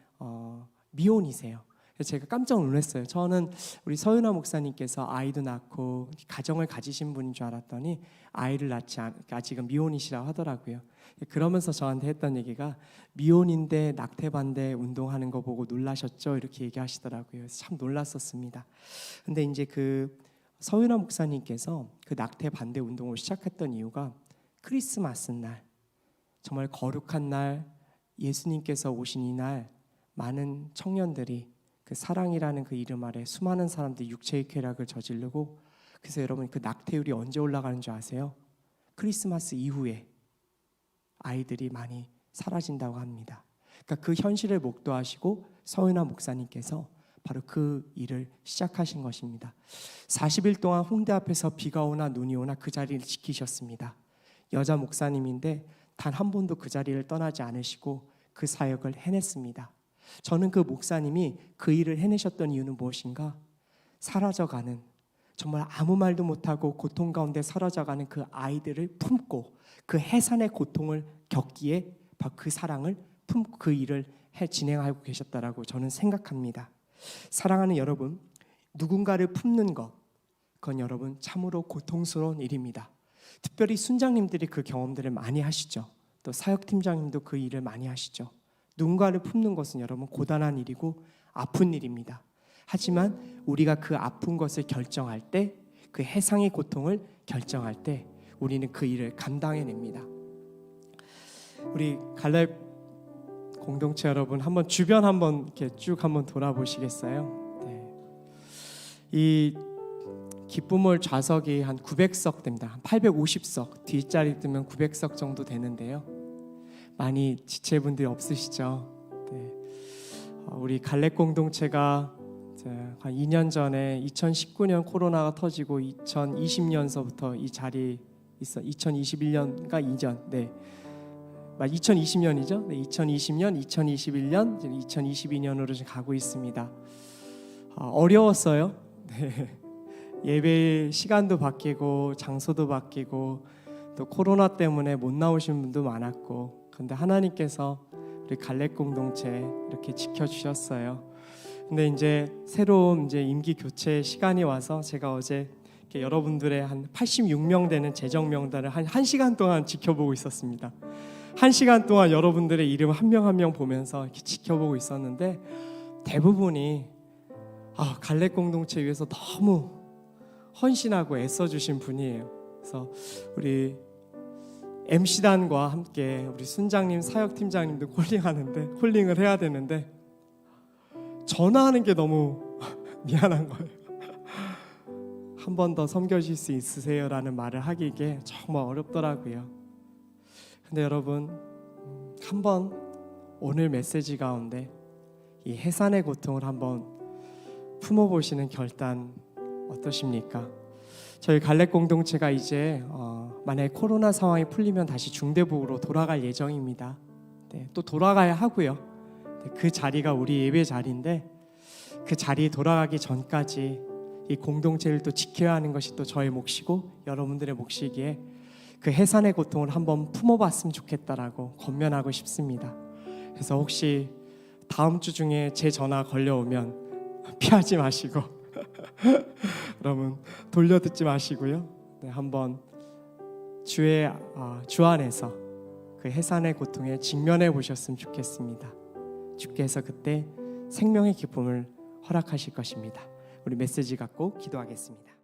미혼이세요. 그래서 제가 깜짝 놀랐어요. 저는 우리 서윤아 목사님께서 아이도 낳고 가정을 가지신 분인 줄 알았더니 아이를 낳지 아직은 미혼이시라고 하더라고요. 그러면서 저한테 했던 얘기가 미혼인데 낙태반대 운동하는 거 보고 놀라셨죠? 이렇게 얘기하시더라고요. 그래서 참 놀랐었습니다. 근데 이제 그 서윤아 목사님께서 그 낙태반대 운동을 시작했던 이유가 크리스마스 날, 정말 거룩한 날, 예수님께서 오신 이날 많은 청년들이 그 사랑이라는 그 이름 아래 수많은 사람들이 육체의 쾌락을 저지르고, 그래서 여러분 그 낙태율이 언제 올라가는 줄 아세요? 크리스마스 이후에 아이들이 많이 사라진다고 합니다. 그러니까 그 현실을 목도하시고 서은하 목사님께서 바로 그 일을 시작하신 것입니다. 40일 동안 홍대 앞에서 비가 오나 눈이 오나 그 자리를 지키셨습니다. 여자 목사님인데 단 한 번도 그 자리를 떠나지 않으시고 그 사역을 해냈습니다. 저는 그 목사님이 그 일을 해내셨던 이유는 무엇인가? 사라져가는, 정말 아무 말도 못하고 고통 가운데 사라져가는 그 아이들을 품고 그 해산의 고통을 겪기에 바로 그 사랑을 품고 그 일을 진행하고 계셨다라고 저는 생각합니다. 사랑하는 여러분, 누군가를 품는 것, 그건 여러분 참으로 고통스러운 일입니다. 특별히 순장님들이 그 경험들을 많이 하시죠. 또 사역팀장님도 그 일을 많이 하시죠. 누군가를 품는 것은 여러분 고단한 일이고 아픈 일입니다. 하지만 우리가 그 아픈 것을 결정할 때, 그 해상의 고통을 결정할 때 우리는 그 일을 감당해냅니다. 우리 갈렙 공동체 여러분, 한번 주변 한번 이렇게 쭉 한번 돌아보시겠어요? 네. 이 기쁨홀 좌석이 한 900석 됩니다. 한 850석, 뒷자리 뜨면 900석 정도 되는데요. 많이 지체분들이 없으시죠? 네. 우리 갈렙 공동체가 한 2년 전에 2019년 코로나가 터지고 2020년서부터 이 자리 있어. 2021년가 이전, 네, 2020년이죠. 네, 2020년, 2021년, 2022년으로 지금 가고 있습니다. 어려웠어요. 네. 예배 시간도 바뀌고 장소도 바뀌고 또 코로나 때문에 못 나오신 분도 많았고, 근데 하나님께서 우리 갈렙 공동체 이렇게 지켜주셨어요. 근데 이제 새로운 이제 임기 교체 시간이 와서 제가 어제 이렇게 여러분들의 한 86명 되는 재정 명단을 한 1시간 동안 지켜보고 있었습니다. 1시간 동안 여러분들의 이름 한 명 한 명 보면서 이렇게 지켜보고 있었는데, 대부분이 갈렙 공동체 위해서 너무 헌신하고 애써주신 분이에요. 그래서 우리 MC단과 함께 우리 순장님, 사역팀장님도 콜링을 해야 되는데 전화하는 게 너무 미안한 거예요. 한 번 더 섬겨주실 수 있으세요? 라는 말을 하기에 정말 어렵더라고요. 근데 여러분, 한번 오늘 메시지 가운데 이 해산의 고통을 한번 품어보시는 결단 어떠십니까? 저희 갈렙 공동체가 이제 만약에 코로나 상황이 풀리면 다시 중대부로 돌아갈 예정입니다. 네, 또 돌아가야 하고요. 네, 그 자리가 우리 예배 자리인데 그 자리에 돌아가기 전까지 이 공동체를 또 지켜야 하는 것이 또 저의 몫이고 여러분들의 몫이기에 그 해산의 고통을 한번 품어봤으면 좋겠다라고 권면하고 싶습니다. 그래서 혹시 다음 주 중에 제 전화 걸려오면 피하지 마시고 여러분 돌려듣지 마시고요. 네, 한번 주 안에서 그 해산의 고통에 직면해 보셨으면 좋겠습니다. 주께서 그때 생명의 기쁨을 허락하실 것입니다. 우리 메시지 갖고 기도하겠습니다.